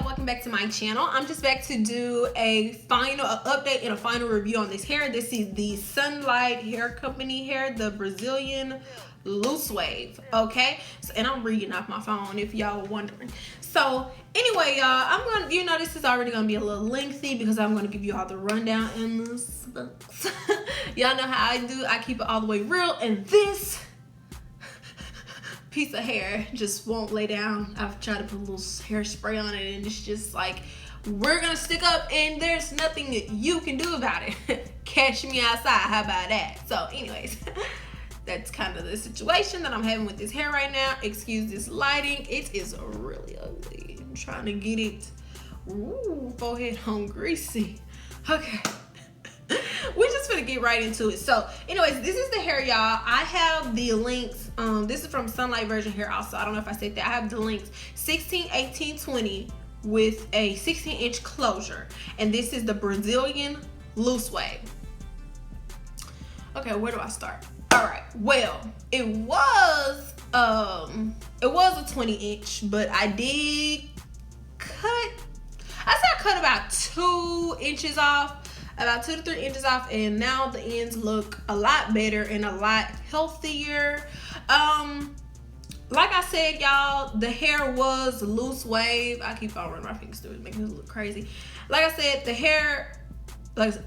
welcome back to my channel. I'm just back to do a final update and a final review on this hair. This is the Sunlight Hair Company hair, the Brazilian loose wave. Okay, so, and I'm reading off my phone if y'all were wondering. So anyway, y'all, I'm gonna, this is already gonna be a little lengthy because I'm gonna give you all the rundown in this box. Y'all know how I do. I keep it all the way real, and this piece of hair just won't lay down. I've tried to put a little hairspray on it and it's just like, we're gonna stick up and there's nothing that you can do about it. Catch me outside, how about that? So anyways, that's kind of the situation that I'm having with this hair right now. Excuse this lighting, it is really ugly. I'm trying to get it, ooh, forehead home greasy. Okay. We're just gonna get right into it. So anyways, this is the hair, y'all. I have the links. This is from Sunlight Version Hair also. I don't know if I said that. I have the links 16, 18, 20 with a 16-inch closure. And this is the Brazilian loose wave. Okay, where do I start? All right, well, it was a 20-inch, but I did cut, I cut about 2 inches off. About 2 to 3 inches off, and now the ends look a lot better and a lot healthier. Like I said, y'all, the hair was loose wave. I keep on running my fingers through it, making it look crazy. Like I said, the hair was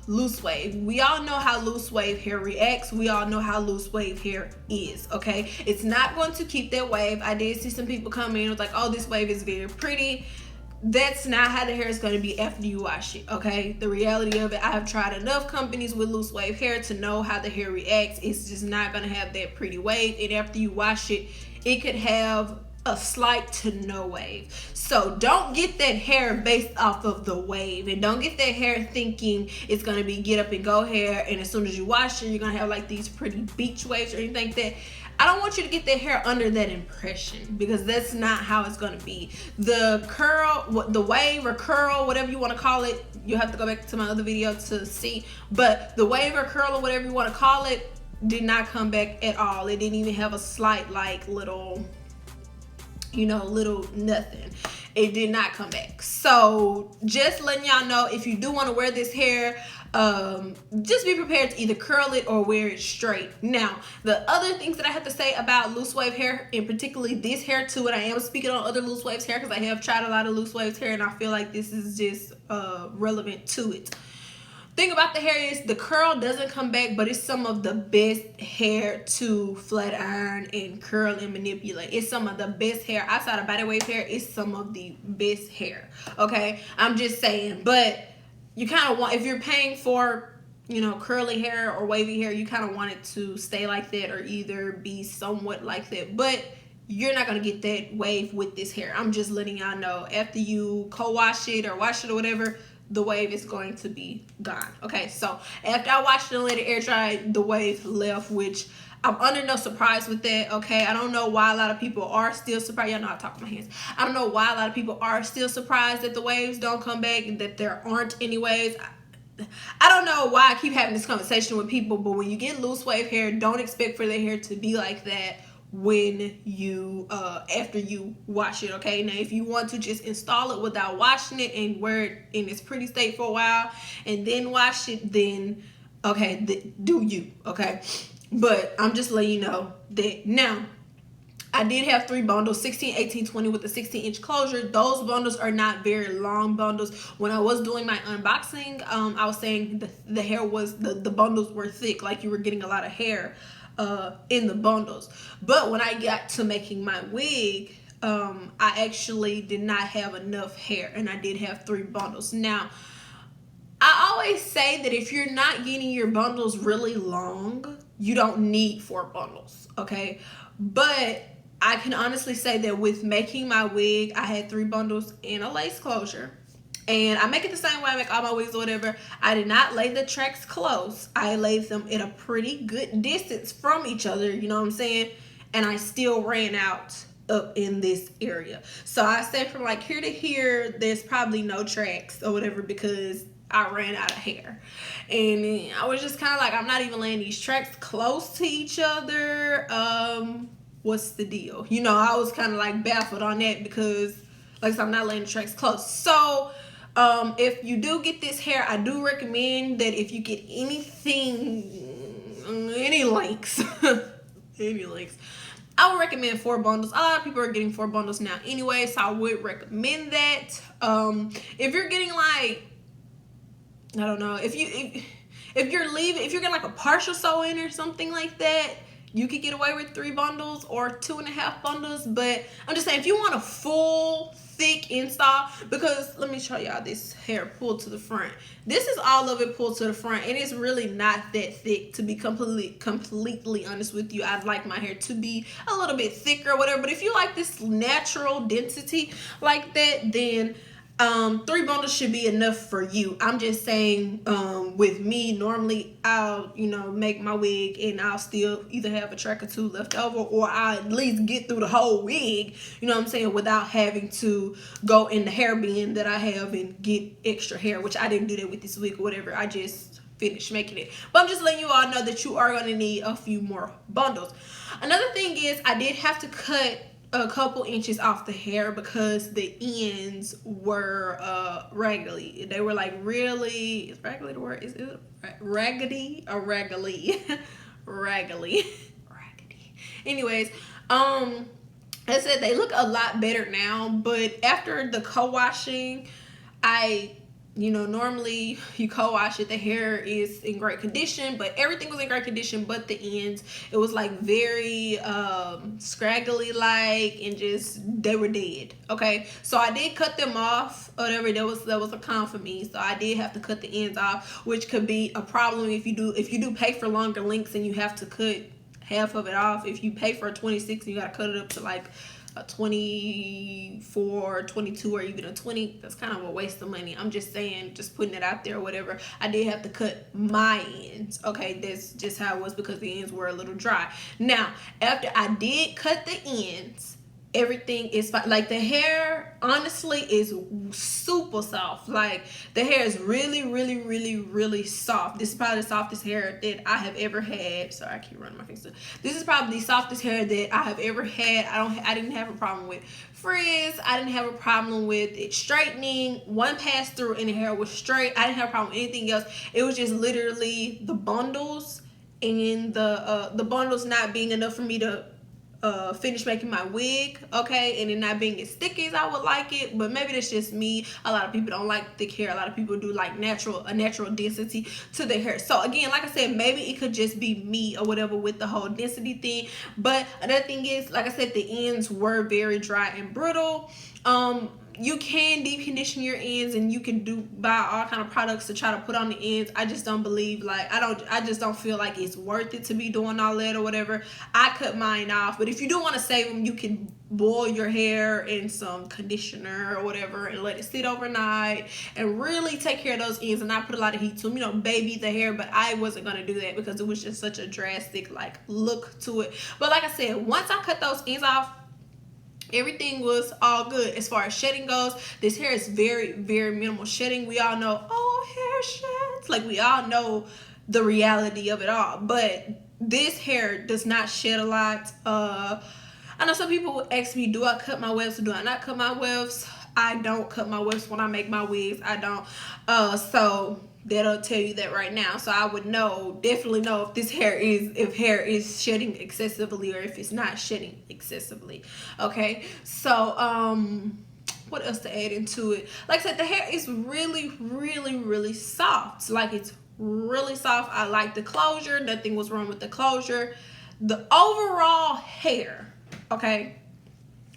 loose wave. We all know how loose wave hair reacts. We all know how loose wave hair is, okay? It's not going to keep that wave. I did see some people come in and was like, oh, this wave is very pretty. That's not how the hair is going to be after you wash it, okay? The reality of it, I have tried enough companies with loose wave hair to know how the hair reacts. It's just not going to have that pretty wave, and after you wash it, it could have a slight to no wave. So don't get that hair based off of the wave, and don't get that hair thinking it's going to be get up and go hair, and as soon as you wash it, you're going to have like these pretty beach waves or anything like that. I don't want you to get that hair under that impression, because that's not how it's going to be. The curl, the wave or curl, whatever you want to call it, you'll have to go back to my other video to see, but the wave or curl or whatever you want to call it did not come back at all. It didn't even have a slight like little, little nothing. It did not come back. So just letting y'all know, if you do want to wear this hair, just be prepared to either curl it or wear it straight. Now, the other things that I have to say about loose wave hair, and particularly this hair too, and I am speaking on other loose waves hair because I have tried a lot of loose waves hair and I feel like this is just relevant to it. Thing about the hair is the curl doesn't come back, but it's some of the best hair to flat iron and curl and manipulate. It's some of the best hair outside of body wave hair. It's some of the best hair, okay? I'm just saying, but you kind of want, if you're paying for, curly hair or wavy hair, you kind of want it to stay like that or either be somewhat like that. But you're not going to get that wave with this hair. I'm just letting y'all know, after you co-wash it or wash it or whatever, the wave is going to be gone. Okay, so after I washed it and let it air dry, the wave left, which I'm under no surprise with that, okay? I don't know why a lot of people are still surprised. Y'all know I talk with my hands. I don't know why a lot of people are still surprised that the waves don't come back and that there aren't any waves. I don't know why I keep having this conversation with people, but when you get loose wave hair, don't expect for the hair to be like that when you after you wash it, okay? Now, if you want to just install it without washing it and wear it in its pretty state for a while and then wash it, then okay, do you, okay? But I'm just letting you know that. Now, I did have 3 bundles, 16, 18, 20 with a 16-inch closure. Those bundles are not very long bundles. When I was doing my unboxing, I was saying the hair was, the bundles were thick, like you were getting a lot of hair in the bundles. But when I got to making my wig, I actually did not have enough hair, and I did have 3 bundles. Now, I always say that if you're not getting your bundles really long, you don't need 4 bundles, okay? But I can honestly say that with making my wig, I had 3 bundles and a lace closure. And I make it the same way I make all my wigs or whatever. I did not lay the tracks close. I laid them at a pretty good distance from each other, you know what I'm saying? And I still ran out up in this area. So I said from like here to here, there's probably no tracks or whatever because I ran out of hair. And I was just kind of like, I'm not even laying these tracks close to each other. What's the deal? I was kind of like baffled on that because Like I said, I'm not letting the tracks close. So if you do get this hair, I do recommend that if you get anything, any links, any links, I would recommend 4 bundles. A lot of people are getting 4 bundles now anyway, so I would recommend that. If you're getting like, I don't know, if you're getting like a partial sew in or something like that, you could get away with 3 bundles or 2.5 bundles. But I'm just saying, if you want a full thick install, because let me show y'all this hair pulled to the front. This is all of it pulled to the front, and it's really not that thick, to be completely honest with you. I'd like my hair to be a little bit thicker or whatever, but if you like this natural density like that, then 3 bundles should be enough for you. I'm just saying, with me, normally I'll, make my wig and I'll still either have a track or 2 left over, or I'll at least get through the whole wig, you know what I'm saying, without having to go in the hair bin that I have and get extra hair, which I didn't do that with this wig or whatever. I just finished making it. But I'm just letting you all know that you are going to need a few more bundles. Another thing is, I did have to cut a couple inches off the hair because the ends were raggedy. They were like really, is raggedy the word? Is it raggedy or raggedy? Raggedy. Anyways, as I said, they look a lot better now, but after the co-washing, normally you co-wash it, the hair is in great condition, but everything was in great condition but the ends. It was like very scraggly like, and just they were dead. Okay, so I did cut them off or whatever. That was a con for me, so I did have to cut the ends off, which could be a problem if you do pay for longer lengths and you have to cut half of it off. If you pay for a 26 and you gotta cut it up to like a 24, 22, or even a 20, that's kind of a waste of money. I'm just saying, just putting it out there or whatever. I did have to cut my ends. Okay, that's just how it was because the ends were a little dry. Now, after I did cut the ends, everything is fine. Like, the hair honestly is super soft. Like, the hair is really soft. This is probably the softest hair that I have ever had. Sorry, I keep running my fingers. This is probably the softest hair that I have ever had. I didn't have a problem with frizz. I didn't have a problem with it straightening. One pass through and the hair was straight. I didn't have a problem with anything else. It was just literally the bundles, and the bundles not being enough for me to finish making my wig, okay, and it not being as thick as I would like it. But maybe that's just me. A lot of people don't like thick hair. A lot of people do like a natural density to their hair. So again, like I said, maybe it could just be me or whatever with the whole density thing. But another thing is, like I said, the ends were very dry and brittle. You can deep condition your ends, and you can buy all kind of products to try to put on the ends. I just don't believe, like, I just don't feel like it's worth it to be doing all that or whatever. I cut mine off, but if you do want to save them, you can boil your hair in some conditioner or whatever and let it sit overnight and really take care of those ends and not put a lot of heat to them, baby the hair. But I wasn't going to do that because it was just such a drastic like look to it. But like I said, once I cut those ends off, everything was all good. As far as shedding goes, this hair is very minimal shedding. We all know, hair sheds, like, we all know the reality of it all, but this hair does not shed a lot. I know some people ask me, do I cut my wefts or do I not cut my wefts? I don't cut my wefts when I make my wigs. I don't. So that'll tell you that right now. So I would definitely know if hair is shedding excessively or if it's not shedding excessively. Okay. So what else to add into it? Like I said, the hair is really soft. Like, it's really soft. I like the closure. Nothing was wrong with the closure. The overall hair, okay,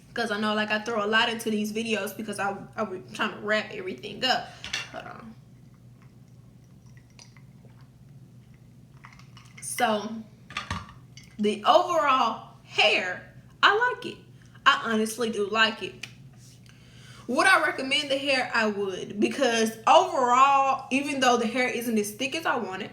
because I know, like, I throw a lot into these videos because I was trying to wrap everything up. Hold on. So the overall hair, I like it. I honestly do like it. Would I recommend the hair? I would, because overall, even though the hair isn't as thick as I wanted,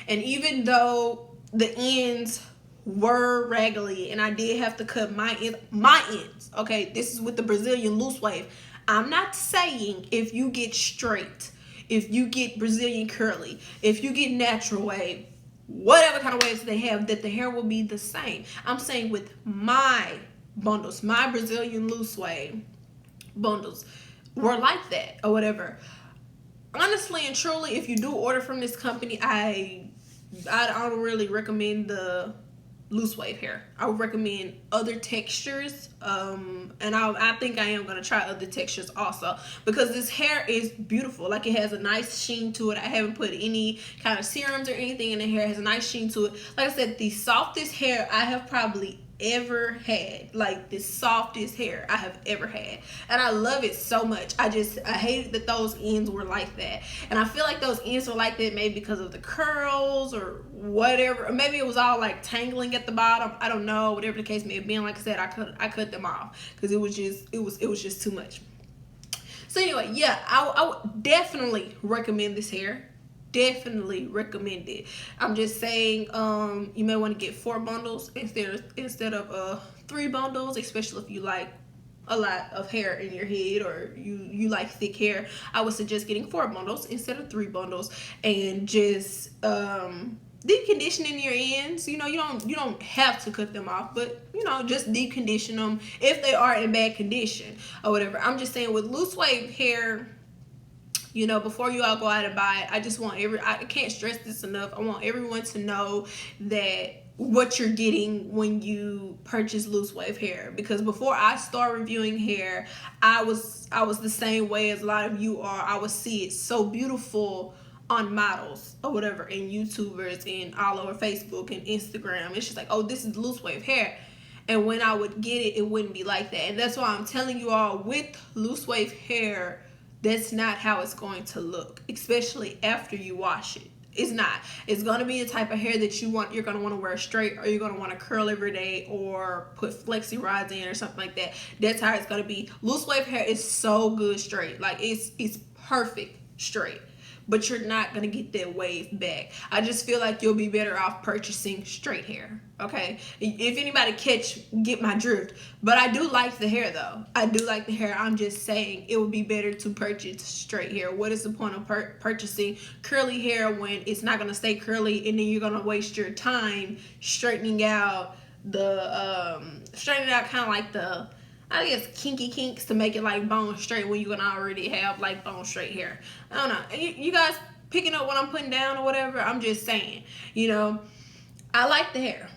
and even though the ends were raggedy and I did have to cut my ends, okay, this is with the Brazilian loose wave. I'm not saying if you get straight, if you get Brazilian curly, if you get natural wave, whatever kind of waves they have, that the hair will be the same. I'm saying with my bundles, my Brazilian loose wave, bundles were like that or whatever. Honestly and truly, if you do order from this company, I don't really recommend the loose wave hair. I would recommend other textures, and I think I am going to try other textures also, because this hair is beautiful. Like, it has a nice sheen to it. I haven't put any kind of serums or anything in the hair. It has a nice sheen to it. Like I said, the softest hair I have probably ever had. Like, the softest hair I have ever had, and I love it so much. I hated that those ends were like that, and I feel like those ends were like that maybe because of the curls or whatever, or maybe it was all like tangling at the bottom. I don't know, whatever the case may have been. Like I said, I cut them off because it was just too much. So anyway, yeah, I would definitely recommend this hair. Definitely recommend it. I'm just saying, you may want to get 4 bundles instead of 3 bundles, especially if you like a lot of hair in your head, or you like thick hair. I would suggest getting 4 bundles instead of 3 bundles, and just deep conditioning your ends. You don't have to cut them off, but just deep condition them if they are in bad condition or whatever. I'm just saying, with loose wave hair, before you all go out and buy it, I just want I can't stress this enough. I want everyone to know that what you're getting when you purchase loose wave hair, because before I start reviewing hair, I was the same way as a lot of you are. I would see it so beautiful on models or whatever, and YouTubers, and all over Facebook and Instagram. It's just like, oh, this is loose wave hair. And when I would get it, it wouldn't be like that. And that's why I'm telling you all, with loose wave hair, that's not how it's going to look, especially after you wash it. It's not. It's going to be the type of hair that you're going to want to wear straight, or you're going to want to curl every day, or put flexi rods in or something like that. That's how it's going to be. Loose wave hair is so good straight. Like, it's perfect straight. But you're not going to get that wave back. I just feel like you'll be better off purchasing straight hair, okay? If anybody get my drift. But I do like the hair, though. I do like the hair. I'm just saying it would be better to purchase straight hair. What is the point of purchasing curly hair when it's not going to stay curly, and then you're going to waste your time straightening out kind of like the, I guess, kinky kinks to make it like bone straight, when you're gonna already have like bone straight hair. I don't know. You guys picking up what I'm putting down or whatever? I'm just saying, I like the hair.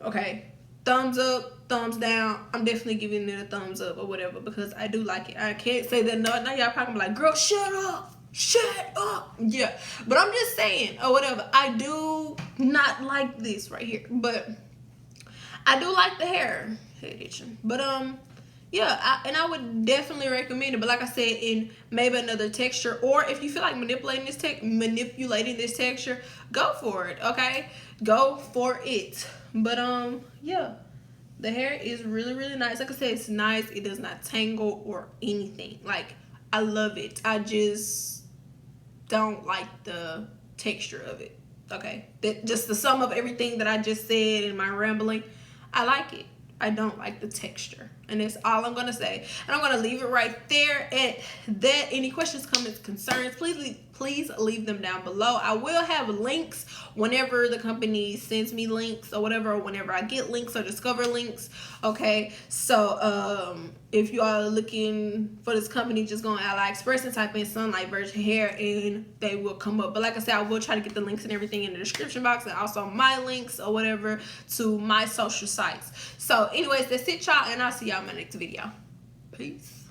Okay, thumbs up, thumbs down. I'm definitely giving it a thumbs up or whatever, because I do like it. I can't say that now y'all probably be like, girl, shut up. Yeah, but I'm just saying or whatever. I do not like this right here, but I do like the hair itching. But yeah, I would definitely recommend it. But like I said, in maybe another texture, or if you feel like manipulating this texture, go for it. Okay, go for it. But yeah, the hair is really, really nice. Like I said, it's nice. It does not tangle or anything. Like, I love it. I just don't like the texture of it. Okay, just the sum of everything that I just said in my rambling. I like it. I don't like the texture, and that's all I'm gonna say. And I'm gonna leave it right there at that. Any questions, comments, concerns, please leave them down below. I will have links whenever the company sends me links or whatever, or whenever I get links or discover links. Okay, so if you are looking for this company, just go on Aliexpress and type in Sunlight Virgin Hair, and they will come up. But like I said, I will try to get the links and everything in the description box, and also my links or whatever to my social sites. So anyways, that's it, y'all, and I'll see y'all in my next video. Peace.